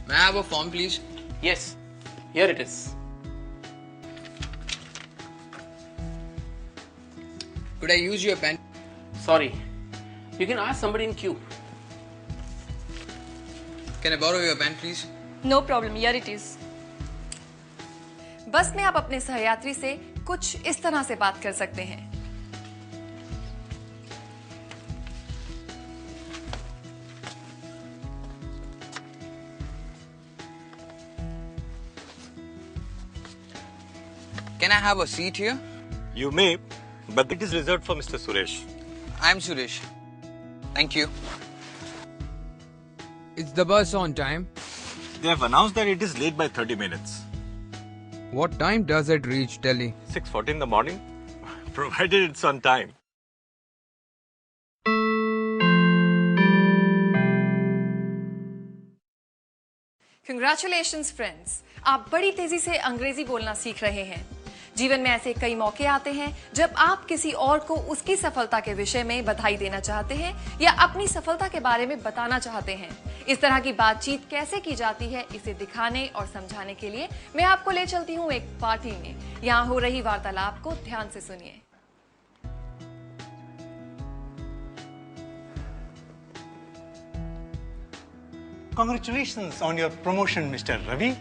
May I have a form, please? Yes, here it is. Could I use your pen? Sorry, you can ask somebody in queue. Can I borrow your pen, please? No problem, here it is. बस में आप अपने सहयात्री से कुछ इस तरह से बात कर सकते हैं. Can I have a seat here? You may, but it is reserved for Mr. Suresh. I'm Suresh. Thank you. Is the bus on time? They have announced that it is late by 30 minutes. What time does it reach Delhi? 6:40 in the morning, provided it's on time. Congratulations friends, आप बड़ी तेजी से अंग्रेजी बोलना सीख रहे हैं. जीवन में ऐसे कई मौके आते हैं जब आप किसी और को उसकी सफलता के विषय में बधाई देना चाहते हैं या अपनी सफलता के बारे में बताना चाहते हैं. इस तरह की बातचीत कैसे की जाती है, इसे दिखाने और समझाने के लिए मैं आपको ले चलती हूँ एक पार्टी में. यहाँ हो रही वार्तालाप को ध्यान से सुनिए. Congratulations on your promotion, Mr. Ravi.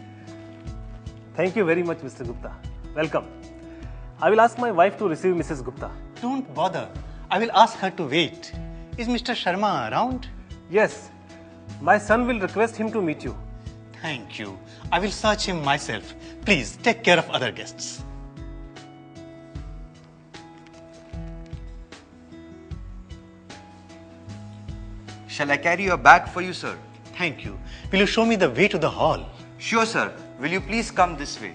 Thank you very much, Mr. Gupta. Welcome. I will ask my wife to receive Mrs. Gupta. Don't bother. I will ask her to wait. Is Mr. Sharma around? Yes. My son will request him to meet you. Thank you. I will search him myself. Please take care of other guests. Shall I carry your bag for you, sir? Thank you. Will you show me the way to the hall? Sure, sir. Will you please come this way?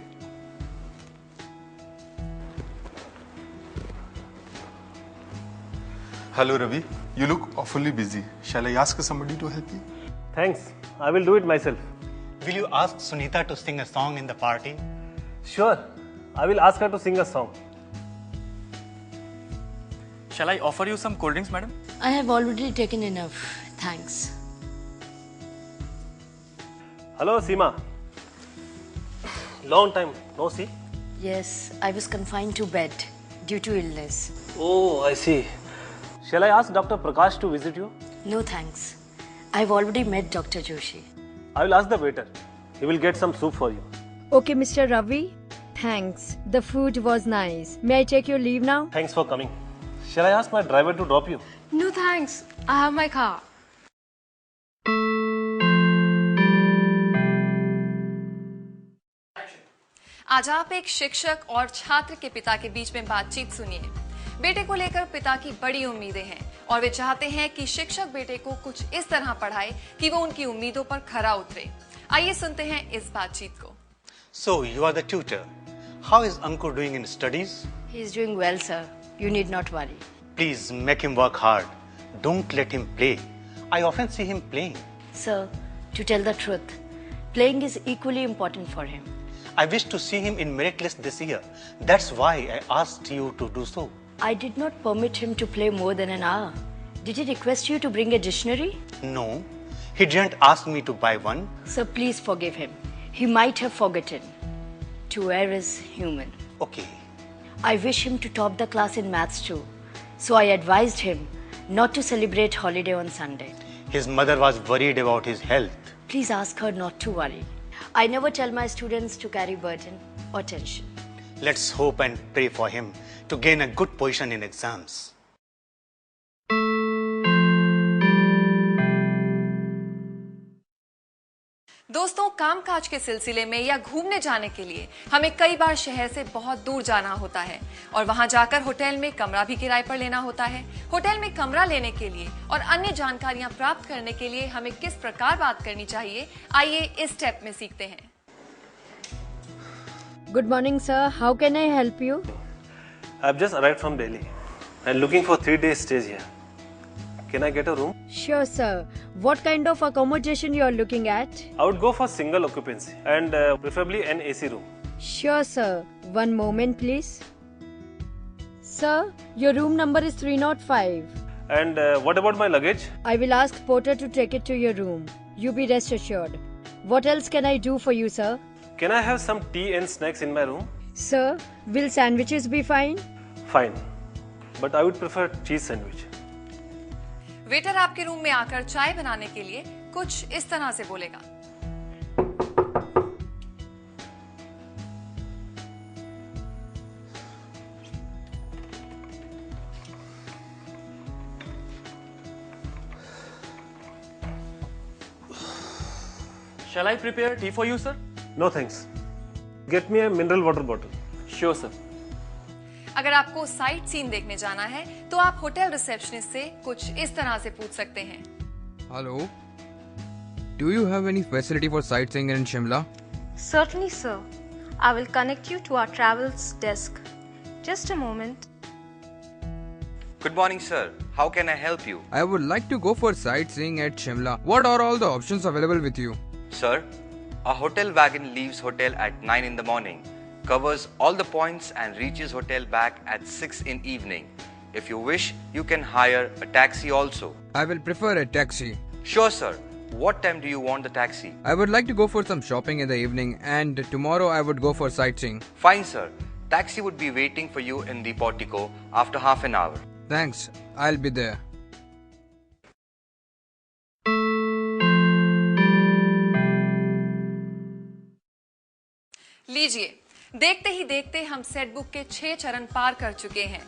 Hello, Ravi. You look awfully busy. Shall I ask somebody to help you? Thanks. I will do it myself. Will you ask Sunita to sing a song in the party? Sure. I will ask her to sing a song. Shall I offer you some cold drinks, madam? I have already taken enough. Thanks. Hello, Seema. Long time no see. Yes, I was confined to bed due to illness. Oh, I see. Shall I ask Dr. Prakash to visit you? No thanks. I've already met Dr. Joshi. I will ask the waiter. He will get some soup for you. Okay, Mr. Ravi. Thanks. The food was nice. May I take your leave now? Thanks for coming. Shall I ask my driver to drop you? No thanks. I have my car. आज आप एक शिक्षक और छात्र के पिता के बीच में बातचीत सुनिए. बेटे को लेकर पिता की बड़ी उम्मीदें हैं और वे चाहते हैं कि शिक्षक बेटे को कुछ इस तरह पढ़ाए कि वो उनकी उम्मीदों पर खरा उतरे. आइए सुनते हैं इस बातचीत को. So you are the tutor. How is Ankur doing in studies? He is doing well, sir. You need not worry. Please make him work hard. Don't let him play. I often see him playing. Sir, to tell the truth, playing is equally important for him. I wish to see him in merit list this year. That's why I asked you to do so. I did not permit him to play more than an hour. Did he request you to bring a dictionary? No, he didn't ask me to buy one. Sir, please forgive him. He might have forgotten. To err is human. Okay. I wish him to top the class in maths too. So I advised him not to celebrate holiday on Sunday. His mother was worried about his health. Please ask her not to worry. I never tell my students to carry burden or tension. Let's hope and pray for him to gain a good position in exams. दोस्तों, कामकाज के सिलसिले में या घूमने जाने के लिए हमें कई बार शहर से बहुत दूर जाना होता है और वहां जाकर होटल में कमरा भी किराए पर लेना होता है. होटल में कमरा लेने के लिए और अन्य जानकारियां प्राप्त करने के लिए हमें किस प्रकार बात करनी चाहिए, आइए इस स्टेप में सीखते हैं. Good morning, sir. How can I help you? I've just arrived from Delhi and looking for 3 days stays here. Can I get a room? Sure, sir. What kind of accommodation you are looking at? I would go for single occupancy and preferably an AC room. Sure, sir. One moment, please. Sir, your room number is 305. And what about my luggage? I will ask porter to take it to your room. You be rest assured. What else can I do for you, sir? Can I have some tea and snacks in my room? Sir, will sandwiches be fine? Fine. But I would prefer cheese sandwich. Waiter आपके room में आकर चाय बनाने के लिए कुछ इस तरह से बोलेगा। Shall I prepare tea for you, sir? No thanks. Get me a mineral water bottle. Sure, sir. अगर आपको साइट सीन देखने जाना है तो आप होटल रिसेप्शनिस्ट से कुछ इस तरह से पूछ सकते हैं। Hello. Do you have any facility for sightseeing in Shimla? Certainly, sir. I will connect you to our travels desk. Just a moment. Good morning, sir. How can I help you? I would like to go for sightseeing at Shimla. What are all the options available with you? Sir, a hotel wagon leaves hotel at 9 in the morning, covers all the points and reaches hotel back at 6 in evening. If you wish, you can hire a taxi also. I will prefer a taxi. Sure, sir. What time do you want the taxi? I would like to go for some shopping in the evening, and tomorrow I would go for sightseeing. Fine, sir. Taxi would be waiting for you in the portico after half an hour. Thanks. I'll be there. लीजिए, देखते ही देखते हम set book के 6 चरण पार कर चुके हैं।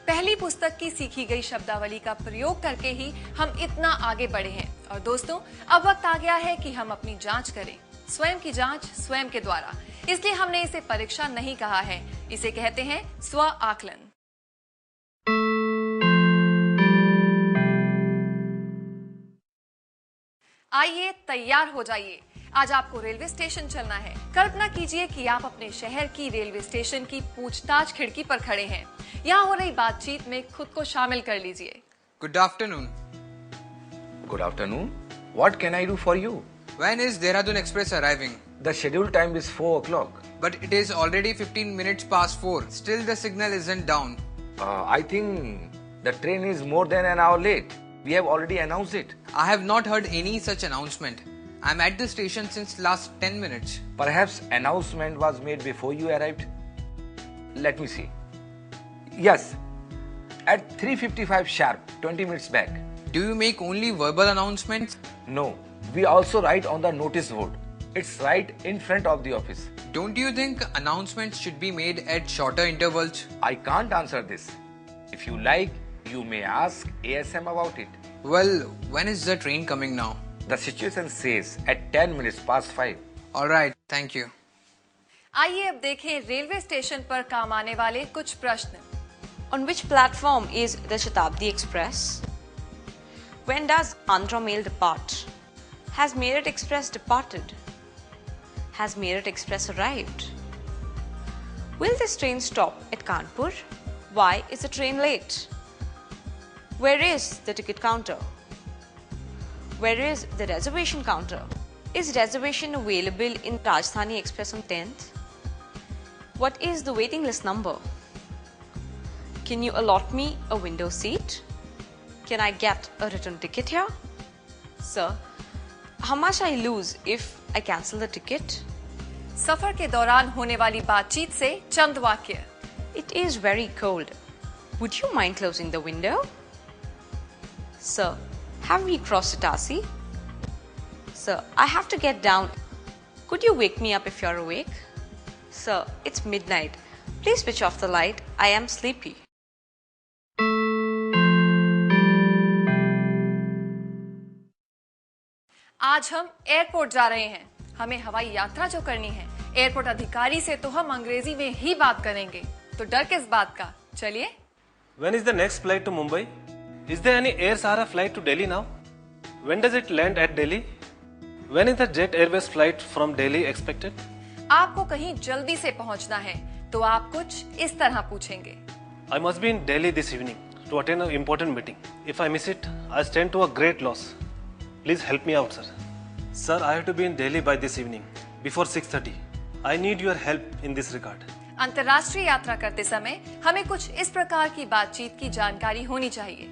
पहली पुस्तक की सीखी गई शब्दावली का प्रयोग करके ही हम इतना आगे बढ़े हैं। और दोस्तों, अब वक्त आ गया है कि हम अपनी जांच करें। स्वयं की जांच स्वयं के द्वारा। इसलिए हमने इसे परीक्षा नहीं कहा है, इसे कहते हैं स्व आकलन। आइए, तैयार हो जाइए। आज आपको रेलवे स्टेशन चलना है। कल्पना कीजिए कि आप अपने शहर की रेलवे स्टेशन की पूछताछ खिड़की पर खड़े हैं। यहाँ हो रही बातचीत में खुद को शामिल कर लीजिए। Good afternoon. Good afternoon. What can I do for you? When is Dehradun Express arriving? The scheduled time is 4 o'clock. But it is already 15 minutes past 4. Still the signal isn't down. I think the train is more than an hour late. We have already announced it. I have not heard any such announcement. I'm at the station since last 10 minutes. Perhaps announcement was made before you arrived. Let me see. Yes, at 3:55 sharp, 20 minutes back. Do you make only verbal announcements? No, we also write on the notice board. It's right in front of the office. Don't you think announcements should be made at shorter intervals? I can't answer this. If you like, you may ask ASM about it. Well, when is the train coming now? The situation says at 10 minutes past 5. All right, thank you. आइए अब देखें railway station पर काम आने वाले कुछ प्रश्न। On which platform is the Shatabdi Express? When does Andhra Mail depart? Has Meerut Express departed? Has Meerut Express arrived? Will this train stop at Kanpur? Why is the train late? Where is the ticket counter? Where is the reservation counter? Is reservation available in Rajdhani Express on 10th? What is the waiting list number? Can you allot me a window seat? Can I get a return ticket here? Sir, how much I lose if I cancel the ticket? सफर के दौरान होने वाली बातचीत से चंद वाक्य। It is very cold. Would you mind closing the window? Sir, have we crossed Itassi? Sir, I have to get down. Could you wake me up if you're awake? Sir, it's midnight. Please switch off the light. I am sleepy. आज हम airport जा रहे हैं। हमें हवाई यात्रा जो करनी है, एयरपोर्ट अधिकारी से तो हम अंग्रेजी में ही बात करेंगे। तो डर किस बात का? चलिए। When is the next flight to Mumbai? Is there any Air Sahara flight to Delhi now? When does it land at Delhi? When is the Jet Airways flight from Delhi expected? आपको कहीं जल्दी से पहुंचना है तो आप कुछ इस तरह पूछेंगे। I must be in Delhi this evening to attend an important meeting. If I miss it, I stand to a great loss. Please help me out, sir. Sir, I have to be in Delhi by this evening before 6:30. I need your help in this regard. अंतर्राष्ट्रीय यात्रा करते समय हमें कुछ इस प्रकार की बातचीत की जानकारी होनी चाहिए।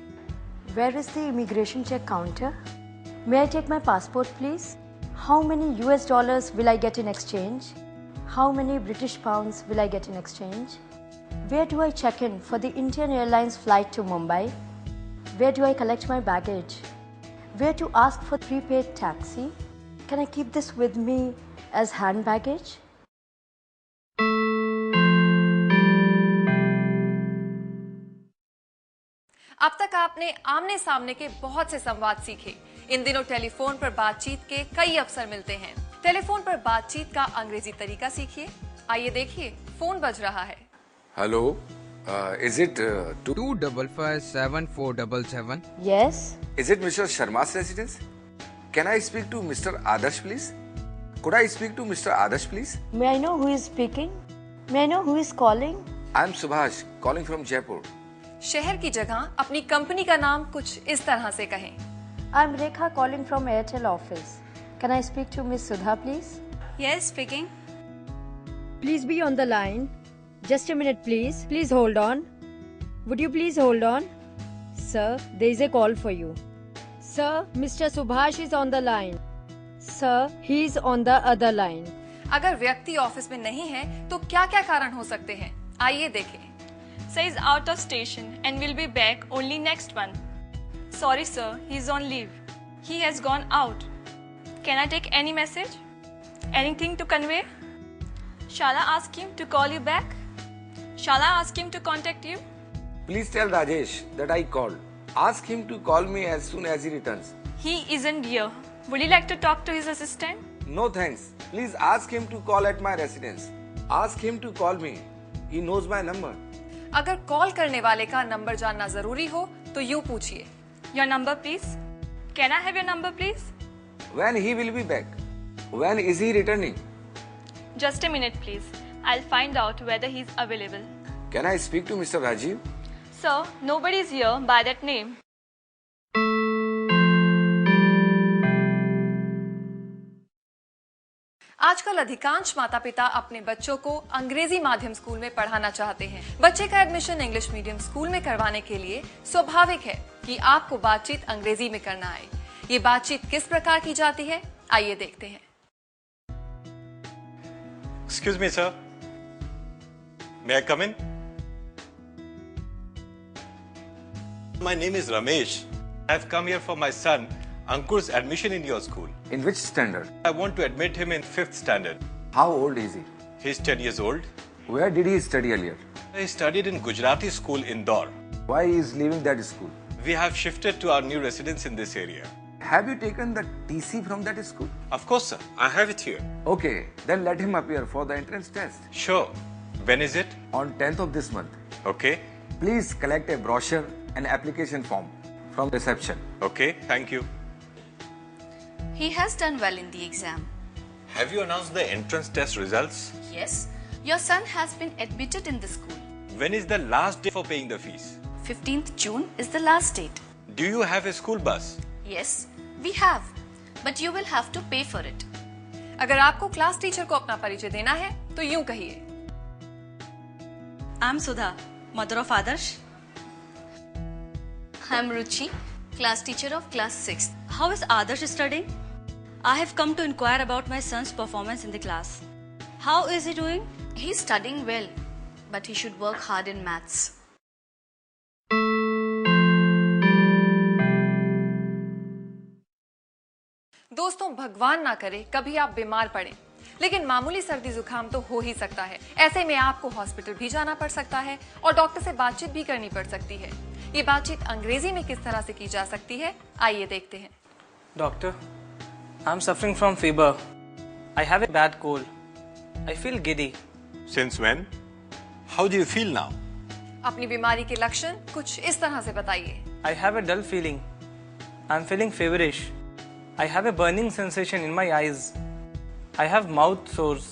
Where is the immigration check counter? May I take my passport, please? How many US dollars will I get in exchange? How many British pounds will I get in exchange? Where do I check in for the Indian Airlines flight to Mumbai? Where do I collect my baggage? Where to ask for prepaid taxi? Can I keep this with me as hand baggage? अब तक आपने आमने सामने के बहुत से संवाद सीखे। इन दिनों टेलीफोन पर बातचीत के कई अवसर मिलते हैं। टेलीफोन पर बातचीत का अंग्रेजी तरीका सीखिए। आइए देखिए, फोन बज रहा है। Hello, is it 255-7477? Yes. Is it Mr. Sharma's residence? Can I speak to Mr. Adarsh, please? Could I speak to Mr. Adarsh, please? May I know who is speaking? May I know who is calling? I'm Subhash, calling from Jaipur. शहर की जगह अपनी company का नाम कुछ इस तरह से कहें। I'm Rekha calling from Airtel office. Can I speak to Miss Sudha, please? Yes, speaking. Please be on the line. Just a minute, please. Please hold on. Would you please hold on? Sir, there is a call for you. Sir, Mr. Subhash is on the line. Sir, he is on the other line. अगर व्यक्ति office में नहीं है तो क्या क्या कारण हो सकते हैं, आइए देखें। Sir is out of station and will be back only next month. Sorry sir, he is on leave. He has gone out. Can I take any message? Anything to convey? Shall I ask him to call you back? Shall I ask him to contact you? Please tell Rajesh that I called. Ask him to call me as soon as he returns. He isn't here. Would you like to talk to his assistant? No thanks. Please ask him to call at my residence. Ask him to call me. He knows my number. अगर call करने वाले का number जानना जरूरी हो तो यूं पूछिए। Your number please? Can I have your number please? When he will be back? When is he returning? Just a minute please. I'll find out whether he's available. Can I speak to Mr. Rajiv? Sir, nobody is here by that name. आजकल अधिकांश माता पिता अपने बच्चों को अंग्रेजी माध्यम school में पढ़ाना चाहते हैं। बच्चे का एडमिशन इंग्लिश मीडियम स्कूल में करवाने के लिए स्वाभाविक है कि आपको बातचीत अंग्रेजी में करना आए। ये बातचीत किस प्रकार की जाती है, आइए देखते हैं। Excuse me, sir. May I come in? My name is Ramesh. I've come here for my son, Ankur's admission in your school. In which standard? I want to admit him in 5th standard. How old is he? He's 10 years old. Where did he study earlier? He studied in Gujarati school in Indore. Why he is leaving that school? We have shifted to our new residence in this area. Have you taken the TC from that school? Of course, sir. I have it here. Okay, then let him appear for the entrance test. Sure. When is it? On 10th of this month. Okay. Please collect a brochure and application form from reception. Okay, thank you. He has done well in the exam. Have you announced the entrance test results? Yes, your son has been admitted in the school. When is the last day for paying the fees? 15th June is the last date. Do you have a school bus? Yes, we have. But you will have to pay for it. अगर आपको class teacher को अपना परिचय देना है तो यूं कहिए। I'm Sudha, mother of Adarsh. I'm Ruchi, class teacher of class 6th. How is Adarsh studying? I have come to inquire about my son's performance in the class. How is he doing? He's studying well, but he should work hard in maths. दोस्तों, भगवान ना करे कभी आप बीमार पड़े, लेकिन मामूली सर्दी जुकाम तो हो ही सकता है। ऐसे में आपको हॉस्पिटल भी जाना पड़ सकता है और डॉक्टर से बातचीत भी करनी पड़ सकती है। ये बातचीत अंग्रेजी में किस तरह से की जा सकती है, आइए देखते हैं। Doctor, I am suffering from fever. I have a bad cold. I feel giddy. Since when? How do you feel now? अपनी बीमारी के लक्षण कुछ इस तरह से बताइए। I have a dull feeling. I am feeling feverish. I have a burning sensation in my eyes. I have mouth sores.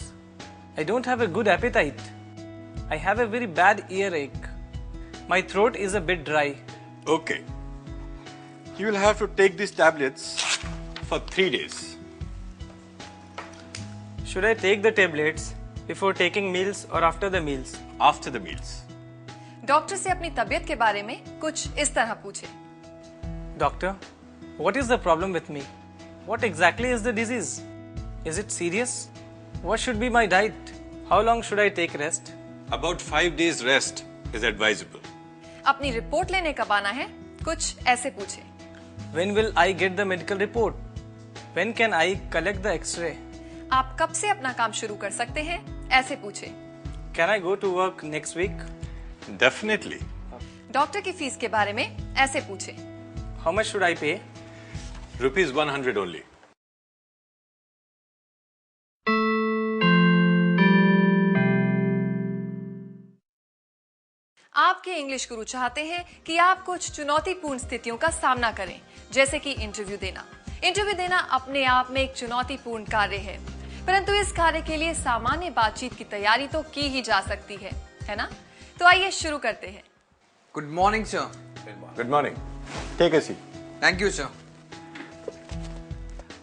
I don't have a good appetite. I have a very bad earache. My throat is a bit dry. Okay. You will have to take these tablets for 3 days. Should I take the tablets before taking meals or after the meals? After the meals. Doctor से अपनी तबीयत के बारे में कुछ इस तरह पूछे। Doctor, what is the problem with me? What exactly is the disease? Is it serious? What should be my diet? How long should I take rest? About 5 days rest is advisable. अपनी report लेने कब आना है? कुछ ऐसे पूछे. When will I get the medical report? When can I collect the X-ray? आप कब से अपना काम शुरू कर सकते हैं? ऐसे पूछे. Can I go to work next week? Definitely. Doctor की फीस के बारे में ऐसे पूछे. How much should I pay? Rupees 100 only. आपके इंग्लिश गुरु चाहते हैं कि आप कुछ चुनौतीपूर्ण स्थितियों का सामना करें, जैसे कि इंटरव्यू देना. इंटरव्यू देना अपने आप में एक चुनौतीपूर्ण कार्य है, परंतु इस कार्य के लिए सामान्य बातचीत की तैयारी तो की ही जा सकती है ना? तो आइए शुरू करते हैं. Good morning, sir. Good morning. Take a seat. Thank you, sir.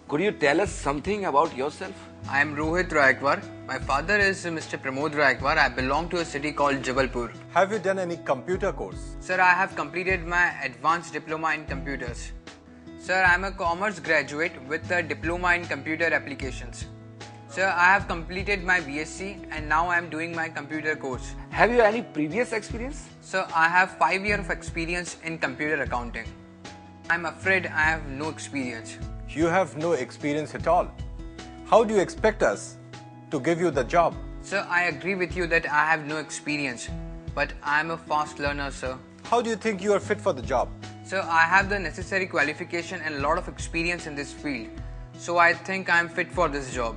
Could you tell us something about yourself? I am Rohit Raikwar. My father is Mr. Pramod Raikwar. I belong to a city called Jabalpur. Have you done any computer course? Sir, I have completed my advanced diploma in computers. Sir, I am a commerce graduate with a diploma in computer applications. Sir, I have completed my BSc and now I am doing my computer course. Have you any previous experience? Sir, I have 5 years of experience in computer accounting. I'm afraid I have no experience. You have no experience at all. How do you expect us to give you the job? Sir, I agree with you that I have no experience, but I am a fast learner, sir. How do you think you are fit for the job? Sir, I have the necessary qualification and a lot of experience in this field, so I think I am fit for this job.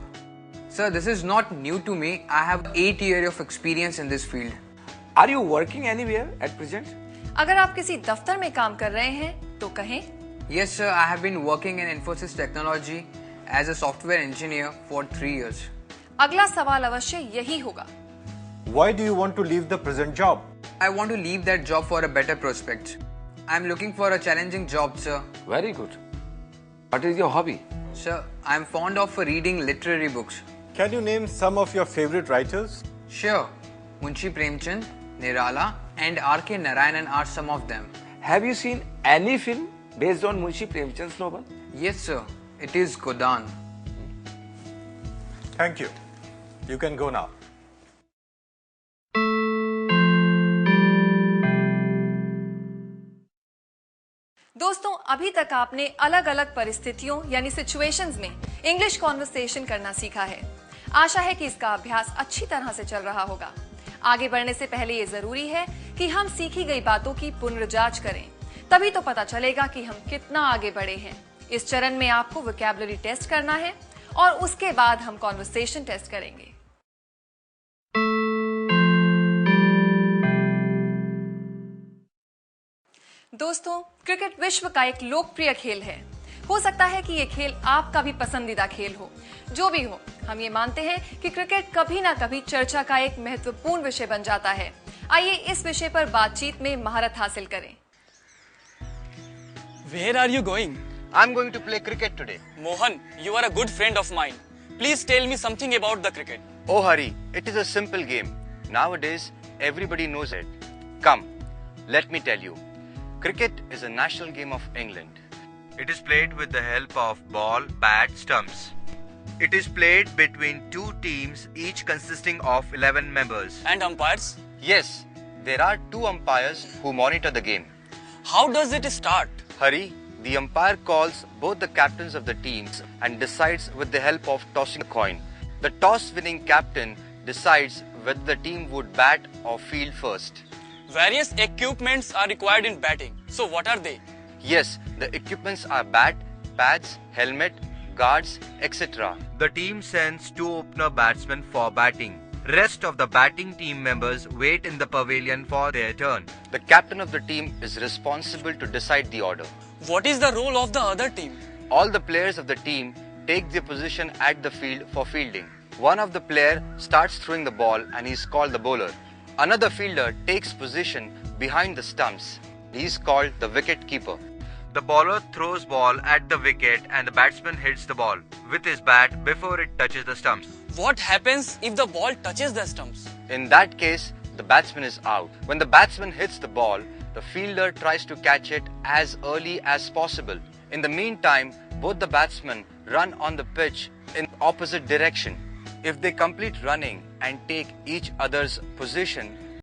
Sir, this is not new to me. I have 8 years of experience in this field. Are you working anywhere at present? अगर आप किसी दफ्तर में काम कर रहे हैं तो कहें. Yes, sir. I have been working in Infosys Technology as a software engineer for 3 years. अगला सवाल अवश्य यही होगा. Why do you want to leave the present job? I want to leave that job for a better prospect. I am looking for a challenging job, sir. Very good. What is your hobby? Sir, I am fond of reading literary books. Can you name some of your favorite writers? Sure. Munshi Premchand, Nirala and R.K. Narayanan are some of them. Have you seen any film based on Munshi Premchand's novel? Yes, sir. It is Godan. Thank you. You can go now. दोस्तों, अभी तक आपने अलग अलग परिस्थितियों यानी situations में English conversation करना सीखा है. आशा है कि इसका अभ्यास अच्छी तरह से चल रहा होगा. आगे बढ़ने से पहले ये जरूरी है कि हम सीखी गई बातों की पुनर्जांच करें. तभी तो पता चलेगा कि हम कितना आगे बढ़े हैं. इस चरण में आपको वोकैबुलरी टेस्ट करना है और उसके बाद हम कॉन्वर्सेशन टेस्ट करेंगे. दोस्तों, क्रिकेट विश्व का एक लोकप्रिय खेल है. हो सकता है कि ये खेल आपका भी पसंदीदा खेल हो. जो भी हो, हम ये मानते हैं कि क्रिकेट कभी ना कभी चर्चा का एक महत्वपूर्ण विषय बन जाता है. आइए इस विषय पर बातचीत में महारत हासिल करें. Where are you going? I'm going to play cricket today. Mohan, you are a good friend of mine. Please tell me something about the cricket. Oh, Hari, it is a simple game. Nowadays, everybody knows it. Come, let me tell you. Cricket is a national game of England. It is played with the help of ball, bat, stumps. It is played between two teams, each consisting of 11 members. And umpires? Yes, there are 2 umpires who monitor the game. How does it start? Hari, the umpire calls both the captains of the teams and decides with the help of tossing a coin. The toss-winning captain decides whether the team would bat or field first. Various equipments are required in batting. So what are they? Yes, the equipments are bat, pads, helmet, guards, etc. The team sends 2 opener batsmen for batting. Rest of the batting team members wait in the pavilion for their turn. The captain of the team is responsible to decide the order. What is the role of the other team? All the players of the team take their position at the field for fielding. One of the players starts throwing the ball and he is called the bowler. Another fielder takes position behind the stumps. He is called the wicket keeper. The bowler throws ball at the wicket and the batsman hits the ball with his bat before it touches the stumps. What happens if the ball touches the stumps? In that case, the batsman is out. When the batsman hits the ball, the fielder tries to catch it as early as possible. In the meantime, both the batsmen run on the pitch in opposite direction. If they complete running and take each other's position,